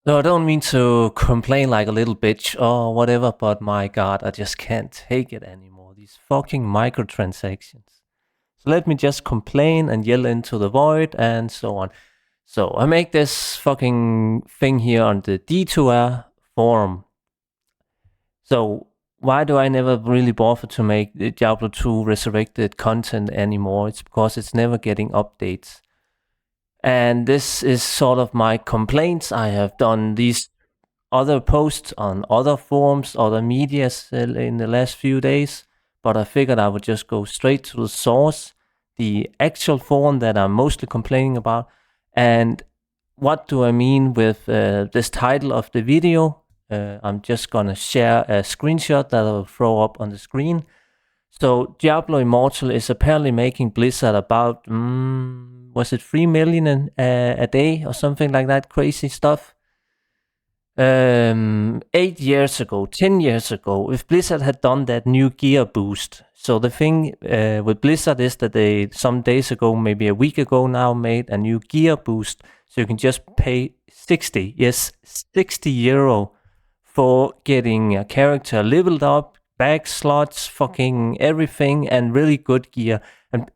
No, I don't mean to complain like a little bitch or whatever, but my god, I just can't take it anymore. These fucking microtransactions. So let me just complain and yell into the void and so on. So I make this fucking thing here on the D2R forum. So why do I never really bother to make the Diablo 2 resurrected content anymore? It's because it's never getting updates. And this is sort of my complaints. I have done these other posts on other forums, other medias in the last few days, but I figured I would just go straight to the source, the actual forum that I'm mostly complaining about. And what do I mean with this title of the video? I'm just gonna share a screenshot that I'll throw up on the screen. So Diablo Immortal is apparently making Blizzard about, was it 3 million a day or something like that, crazy stuff. 8 years ago, 10 years ago, if Blizzard had done that new gear boost. So the thing with Blizzard is that they, some days ago, maybe a week ago now, made a new gear boost. So you can just pay 60 euro for getting a character leveled up, bag slots, fucking everything, and really good gear.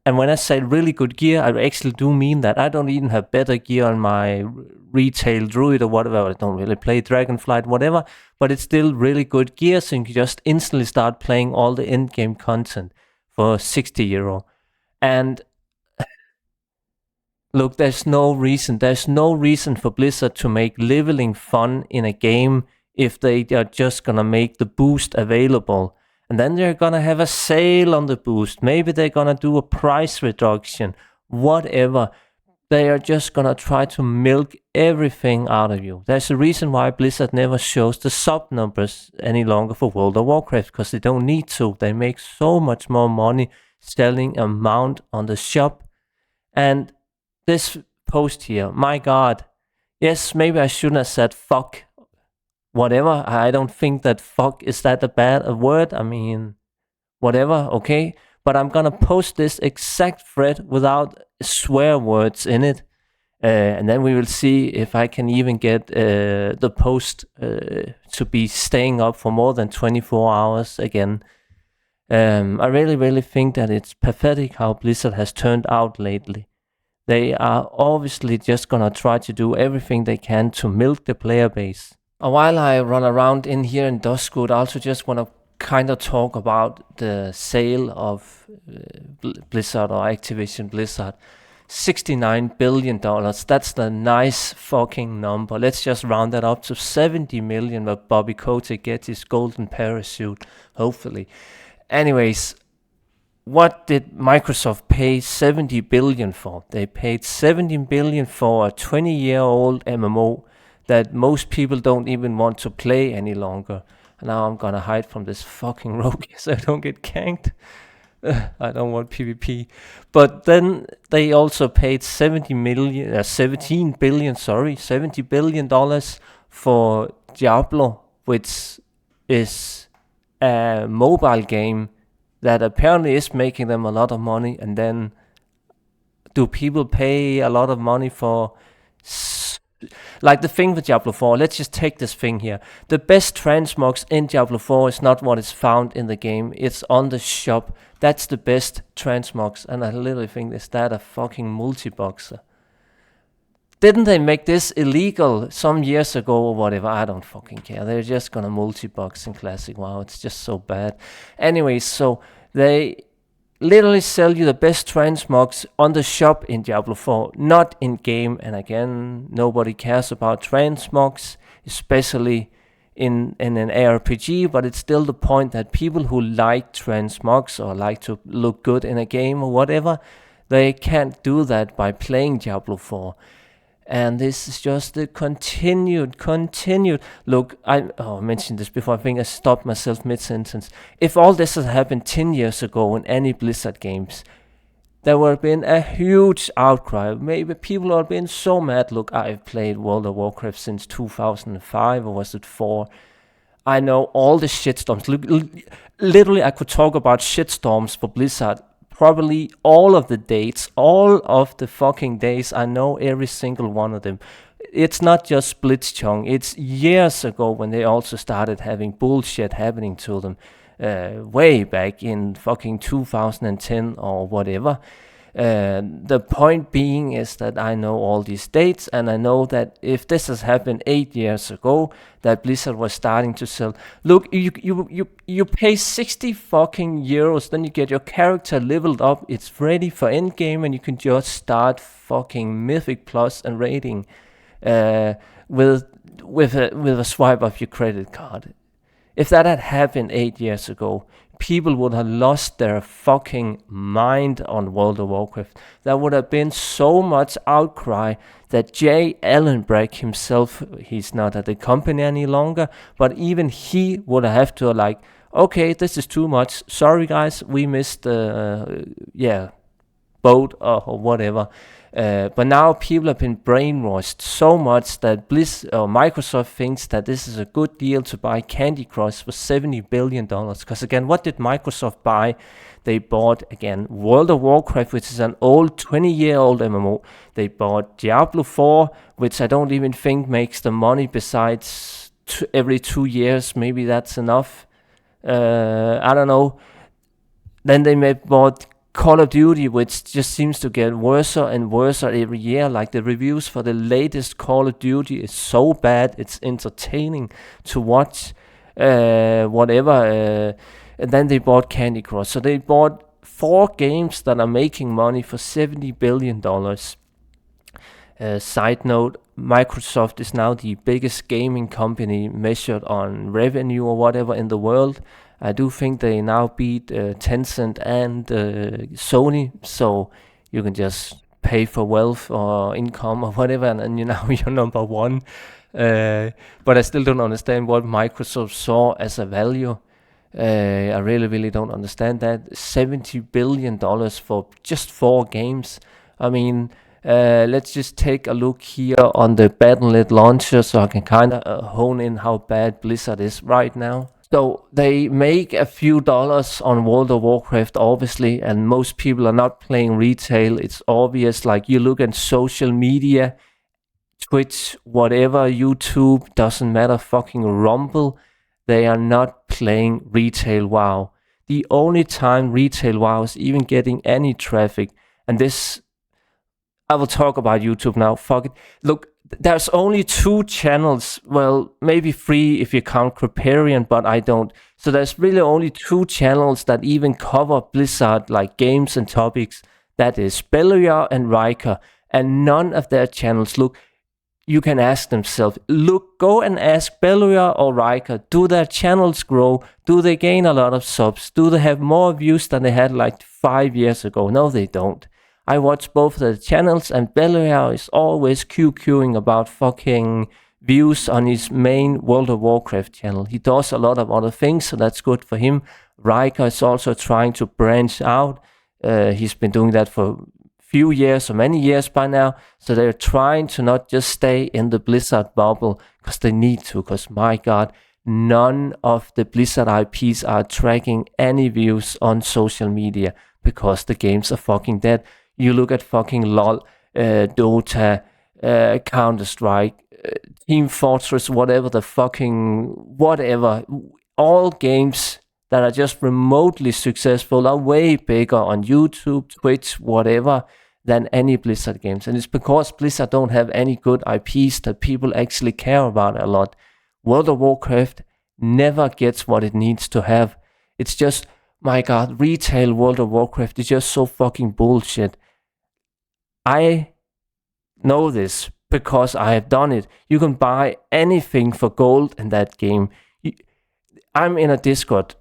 And when I say really good gear, I actually do mean that. I don't even have better gear on my retail druid or whatever. I don't really play Dragonflight, whatever, but it's still really good gear, so you can just instantly start playing all the in-game content for 60 euro. And look, there's no reason for Blizzard to make leveling fun in a game if they are just gonna make the boost available. And then they're gonna have a sale on the boost. Maybe they're gonna do a price reduction, whatever. They are just gonna try to milk everything out of you. There's a reason why Blizzard never shows the sub numbers any longer for World of Warcraft, because they don't need to. They make so much more money selling a mount on the shop. And this post here, my god. Yes, maybe I shouldn't have said fuck. Whatever. I don't think that fuck is that a bad a word. I mean, whatever, okay? But I'm gonna post this exact thread without swear words in it. And then we will see if I can even get the post to be staying up for more than 24 hours again. I really think that it's pathetic how Blizzard has turned out lately. They are obviously just gonna try to do everything they can to milk the player base. While I run around in here in Duskwood, I also just want to kind of talk about the sale of Blizzard or Activision Blizzard. $69 billion. That's the nice fucking number. Let's just round that up to 70 million where Bobby Kotick gets his golden parachute, hopefully. Anyways, what did Microsoft pay 70 billion for? They paid 70 billion for a 20-year-old MMO that most people don't even want to play any longer. And now I'm gonna hide from this fucking rogue so I don't get ganked. I don't want PvP. But then they also paid $70 billion for Diablo, which is a mobile game that apparently is making them a lot of money. And then do people pay a lot of money for like the thing with Diablo 4? Let's just take this thing here. The best transmogs in Diablo 4 is not what is found in the game. It's on the shop. That's the best transmogs. And I literally think, is that a fucking multi-boxer? Didn't they make this illegal some years ago or whatever? I don't fucking care. They're just gonna multi-box in Classic WoW. It's just so bad. Anyways, so they literally sell you the best transmogs on the shop in Diablo 4, not in game. And again, nobody cares about transmogs, especially in an ARPG, but it's still the point that people who like transmogs or like to look good in a game or whatever, they can't do that by playing Diablo 4. And this is just the continued. Look, I mentioned this before. I think I stopped myself mid-sentence. If all this had happened 10 years ago in any Blizzard games, there would have been a huge outcry. Maybe people would have been so mad. Look, I've played World of Warcraft since 2005, or was it 4? I know all the shitstorms. Literally, I could talk about shitstorms for Blizzard probably all of the dates, all of the fucking days. I know every single one of them. it's not just Blitzchung. It's years ago when they also started having bullshit happening to them, way back in fucking 2010 or whatever. The point being is that I know all these dates, and I know that if this has happened 8 years ago, that Blizzard was starting to sell. Look, you pay 60 fucking euros, then you get your character leveled up. It's ready for endgame, and you can just start fucking Mythic Plus and raiding, with a swipe of your credit card. If that had happened 8 years ago, people would have lost their fucking mind on World of Warcraft. There would have been so much outcry that Jay Allenbrack himself, he's not at the company any longer, but even he would have to like, okay, this is too much. Sorry guys, we missed the boat or whatever. But now people have been brainwashed so much that Microsoft thinks that this is a good deal to buy Candy Crush for $70 billion. Because again, what did Microsoft buy? They bought, again, World of Warcraft, which is an old 20-year-old MMO. They bought Diablo 4, which I don't even think makes the money besides every 2 years. Maybe that's enough. I don't know. Then they bought Call of Duty, which just seems to get worse and worse every year. Like the reviews for the latest Call of Duty is so bad, it's entertaining to watch, whatever. And then they bought Candy Crush. So they bought 4 games that are making money for $70 billion. Side note, Microsoft is now the biggest gaming company measured on revenue or whatever in the world. I do think they now beat Tencent and Sony, so you can just pay for wealth or income or whatever, and you're number one. But I still don't understand what Microsoft saw as a value. I really don't understand that. $70 billion for just 4 games. I mean, let's just take a look here on the Battle.net launcher so I can kind of hone in how bad Blizzard is right now. So they make a few dollars on World of Warcraft, obviously, and most people are not playing retail. It's obvious. Like you look at social media, Twitch, whatever, YouTube, doesn't matter, fucking Rumble, they are not playing retail WoW. The only time retail WoW is even getting any traffic, and this, I will talk about YouTube now, fuck it. Look, there's only 2 channels, well, maybe 3 if you count Creparian, but I don't. So there's really only 2 channels that even cover Blizzard, like games and topics. That is Belluia and Riker, and none of their channels, look, you can ask themselves, go and ask Belluia or Riker, do their channels grow? Do they gain a lot of subs? Do they have more views than they had like 5 years ago? No, they don't. I watch both of the channels, and Belluia is always QQing about fucking views on his main World of Warcraft channel. He does a lot of other things, so that's good for him. Riker is also trying to branch out. He's been doing that for few years or many years by now. So they're trying to not just stay in the Blizzard bubble because they need to, because my God, none of the Blizzard IPs are tracking any views on social media because the games are fucking dead. You look at fucking LoL, Dota, Counter-Strike, Team Fortress, whatever, all games that are just remotely successful are way bigger on YouTube, Twitch, whatever, than any Blizzard games. And it's because Blizzard don't have any good IPs that people actually care about a lot. World of Warcraft never gets what it needs to have. It's just, my God, retail World of Warcraft is just so fucking bullshit. I know this because I have done it. You can buy anything for gold in that game. I'm in a Discord.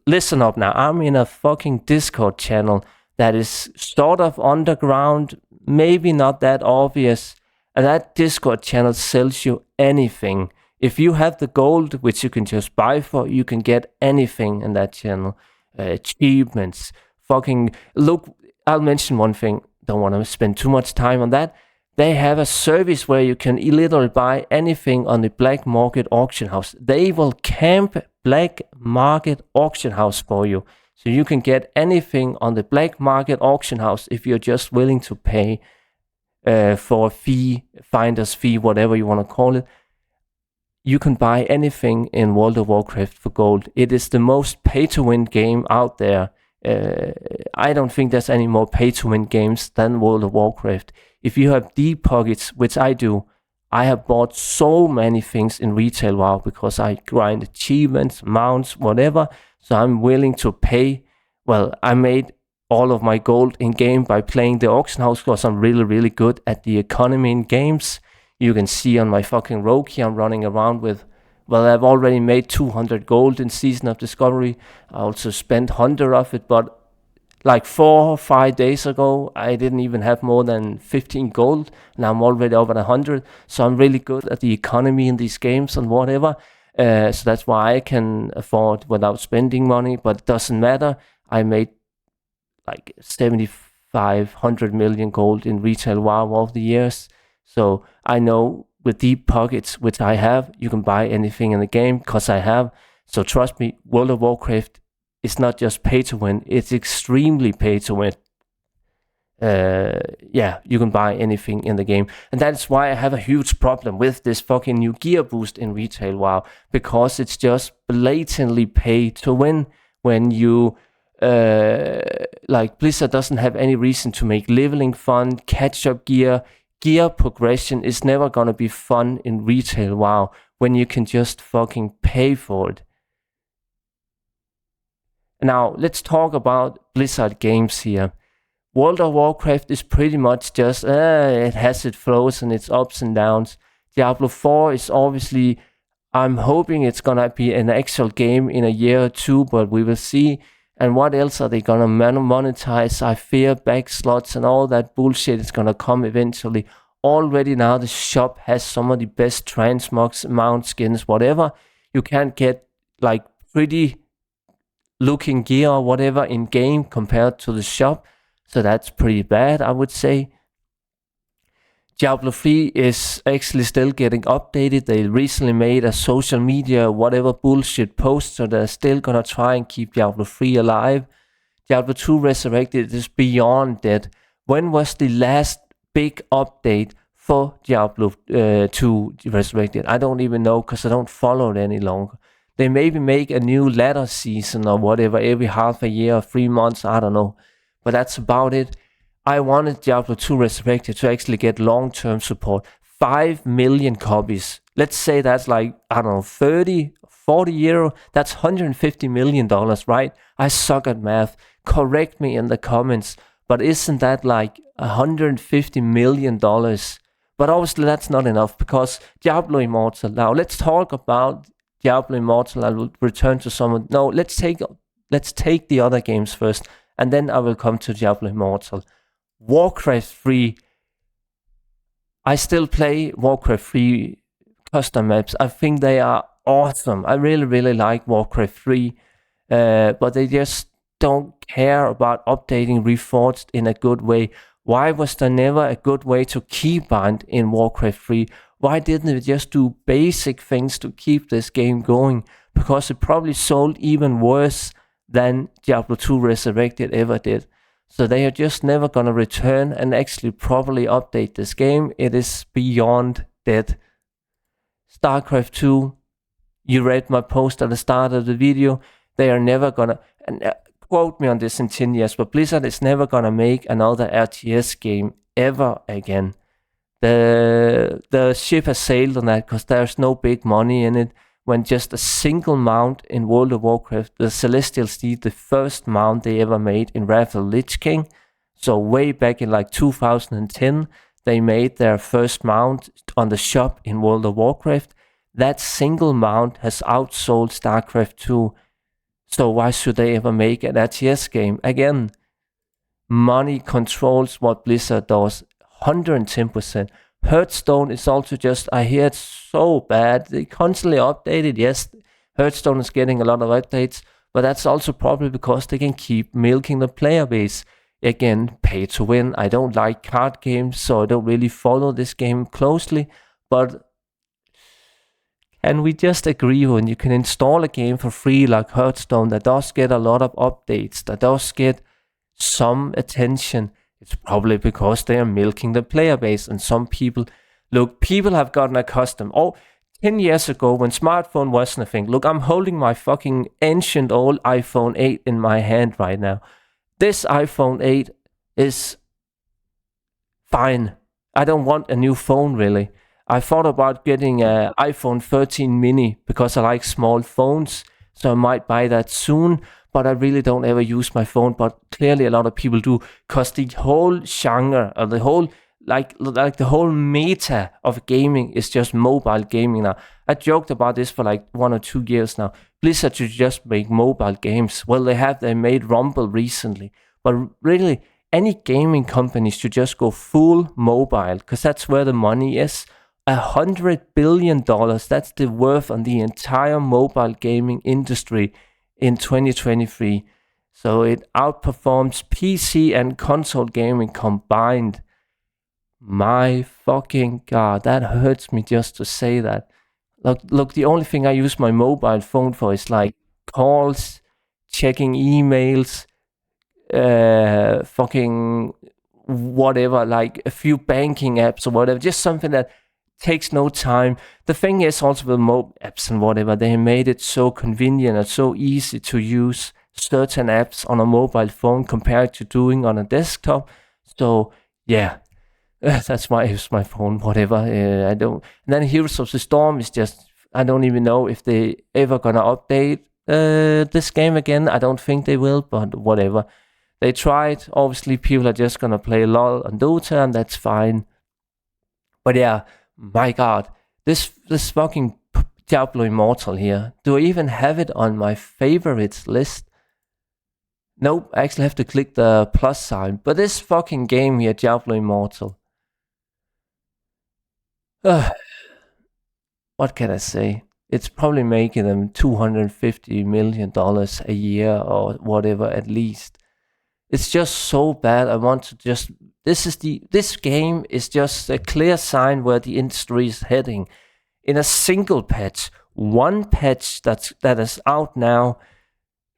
Listen up now. I'm in a fucking Discord channel that is sort of underground, maybe not that obvious. And that Discord channel sells you anything. If you have the gold, which you can just buy for, you can get anything in that channel. Achievements. Fucking look, I'll mention one thing. Don't want to spend too much time on that. They have a service where you can literally buy anything on the black market auction house. They will camp black market auction house for you. So you can get anything on the black market auction house if you're just willing to pay. for a fee, finder's fee, whatever you want to call it. You can buy anything in World of Warcraft for gold. It is the most pay-to-win game out there. I don't think there's any more pay-to-win games than World of Warcraft. If you have deep pockets, which I do, I have bought so many things in retail WoW because I grind achievements, mounts, whatever. So I'm willing to pay. Well, I made all of my gold in game by playing the auction house because I'm really, really good at the economy in games. You can see on my fucking rogue here I'm running around with, well, I've already made 200 gold in Season of Discovery. I also spent 100 of it, but like 4 or 5 days ago, I didn't even have more than 15 gold, and I'm already over 100. So I'm really good at the economy in these games and whatever. So that's why I can afford without spending money, but it doesn't matter. I made like 7,500 million gold in retail WoW over the years. So I know with deep pockets, which I have, you can buy anything in the game because I have. So trust me, World of Warcraft is not just pay to win, it's extremely pay to win. You can buy anything in the game. And that's why I have a huge problem with this fucking new gear boost in retail WoW, because it's just blatantly pay to win when you like Blizzard doesn't have any reason to make leveling fun, catch up gear progression is never gonna be fun in retail WoW when you can just fucking pay for it. Now let's talk about Blizzard games here. World of Warcraft is pretty much just it has its flows and its ups and downs. Diablo 4 is obviously, I'm hoping it's gonna be an actual game in a year or two, but we will see. And what else are they gonna monetize? I fear back slots and all that bullshit is gonna come eventually. Already now the shop has some of the best transmogs, mount skins, whatever. You can't get like pretty looking gear or whatever in game compared to the shop. So that's pretty bad, I would say. Diablo 3 is actually still getting updated. They recently made a social media whatever bullshit post, so they're still gonna try and keep Diablo 3 alive. Diablo 2 Resurrected is beyond dead. When was the last big update for Diablo 2 Resurrected? I don't even know because I don't follow it any longer. They maybe make a new ladder season or whatever every half a year or 3 months, I don't know. But that's about it. I wanted Diablo 2 Resurrected to actually get long-term support. 5 million copies. Let's say that's like, I don't know, 30, 40 euro. That's $150 million, right? I suck at math. Correct me in the comments. But isn't that like $150 million? But obviously that's not enough because Diablo Immortal. Now let's talk about Diablo Immortal. I will return to some of... No, let's take the other games first. And then I will come to Diablo Immortal. Warcraft 3. I still play Warcraft 3 custom maps. I think they are awesome. I really, really like Warcraft 3. But they just don't care about updating Reforged in a good way. Why was there never a good way to keybind in Warcraft 3? Why didn't they just do basic things to keep this game going? Because it probably sold even worse than Diablo 2 Resurrected ever did. So they are just never gonna return and actually properly update this game. It is beyond dead. StarCraft 2, you read my post at the start of the video. They are never gonna, and quote me on this in 10 years, but Blizzard is never gonna make another RTS game ever again. The ship has sailed on that because there's no big money in it. When just a single mount in World of Warcraft, the Celestial Steed, the first mount they ever made in Wrath of Lich King. So way back in like 2010, they made their first mount on the shop in World of Warcraft. That single mount has outsold StarCraft 2. So why should they ever make an RTS game? Again, money controls what Blizzard does 110%. Hearthstone is also just, I hear it's so bad. They constantly update it. Yes, Hearthstone is getting a lot of updates, but that's also probably because they can keep milking the player base. Again, pay to win. I don't like card games, so I don't really follow this game closely. But can we just agree when you can install a game for free like Hearthstone that does get a lot of updates, that does get some attention? It's probably because they are milking the player base. And some people, look, people have gotten accustomed. 10 years ago when smartphone wasn't a thing. Look, I'm holding my fucking ancient old iPhone 8 in my hand right now. This iPhone 8 is fine. I don't want a new phone, really. I thought about getting an iPhone 13 mini because I like small phones, so I might buy that soon, but I really don't ever use my phone, but clearly a lot of people do, because the whole genre, or the whole, like the whole meta of gaming is just mobile gaming now. I joked about this for like 1 or 2 years now. Blizzard should just make mobile games. Well, they made Rumble recently, but really, any gaming company should just go full mobile, because that's where the money is. $100 billion, that's the worth on the entire mobile gaming industry in 2023. So it outperforms PC and console gaming combined. My fucking God, that hurts me just to say that. Look, the only thing I use my mobile phone for is like calls, checking emails, fucking whatever, like a few banking apps or whatever, just something that takes no time. The thing is also with mobile apps and whatever, they made it so convenient and so easy to use certain apps on a mobile phone compared to doing on a desktop. So yeah, that's why I use my phone, whatever. I don't. And then Heroes of the Storm is just, I don't even know if they ever gonna update this game again. I don't think they will, but whatever. They tried. Obviously, people are just gonna play LOL and Dota, and that's fine. But yeah, my God, this fucking Diablo Immortal here. Do I even have it on my favorites list? Nope, I actually have to click the plus sign. But this fucking game here, Diablo Immortal. What can I say? It's probably making them $250 million a year or whatever at least. It's just so bad. I want to just... This game is just a clear sign where the industry is heading. In a single patch, one patch that is out now,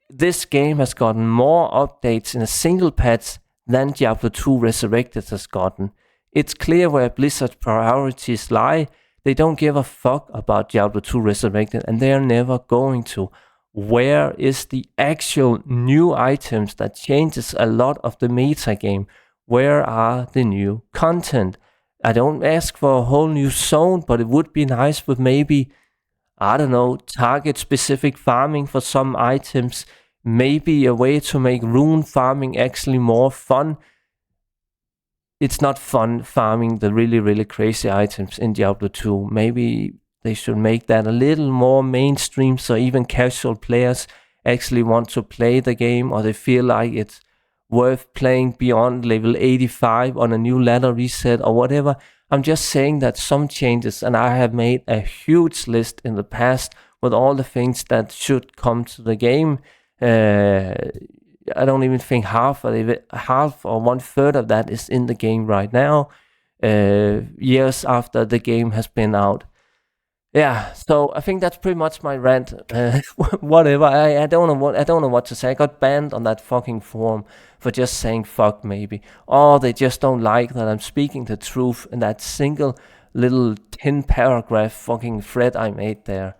this game has gotten more updates in a single patch than Diablo 2 Resurrected has gotten. It's clear where Blizzard's priorities lie. They don't give a fuck about Diablo 2 Resurrected, and they are never going to. Where is the actual new items that changes a lot of the meta game? Where are the new content? I don't ask for a whole new zone, but it would be nice with maybe, I don't know, target-specific farming for some items. Maybe a way to make rune farming actually more fun. It's not fun farming the really, really crazy items in Diablo 2. Maybe they should make that a little more mainstream so even casual players actually want to play the game, or they feel like it's worth playing beyond level 85 on a new ladder reset or whatever. I'm just saying that some changes, and I have made a huge list in the past with all the things that should come to the game. I don't even think half or 1/3 of that is in the game right now, years after the game has been out. Yeah, so I think that's pretty much my rant. Whatever. I don't know what to say. I got banned on that fucking forum for just saying fuck maybe. Or they just don't like that I'm speaking the truth in that single little 10-paragraph fucking thread I made there.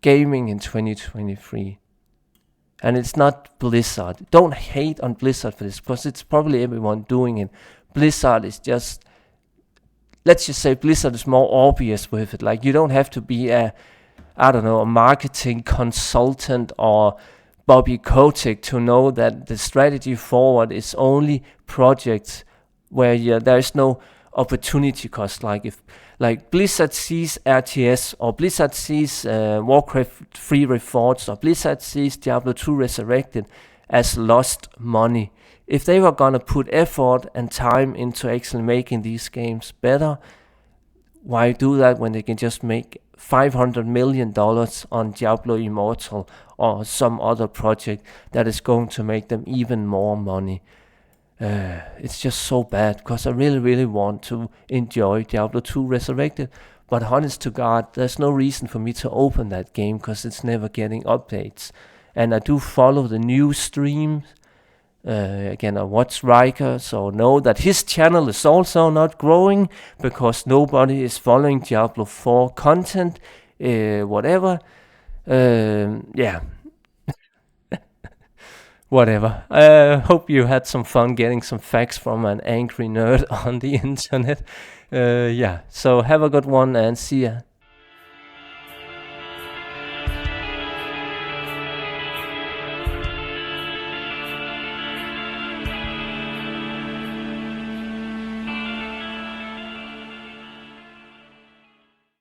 Gaming in 2023. And it's not Blizzard. Don't hate on Blizzard for this, because it's probably everyone doing it. Blizzard is just... Let's just say Blizzard is more obvious with it. Like, you don't have to be a marketing consultant or Bobby Kotick to know that the strategy forward is only projects where there is no opportunity cost. Like if Blizzard sees RTS, or Blizzard sees Warcraft 3 Reforged, or Blizzard sees Diablo 2 Resurrected as lost money. If they were gonna put effort and time into actually making these games better, why do that when they can just make $500 million on Diablo Immortal or some other project that is going to make them even more money? It's just so bad, because I really, really want to enjoy Diablo 2 Resurrected. But honest to God, there's no reason for me to open that game, because it's never getting updates. And I do follow the news streams, again a watch Riker, so know that his channel is also not growing because nobody is following Diablo 4 content, whatever. Yeah, whatever. Hope you had some fun getting some facts from an angry nerd on the internet. Yeah, so have a good one and see ya.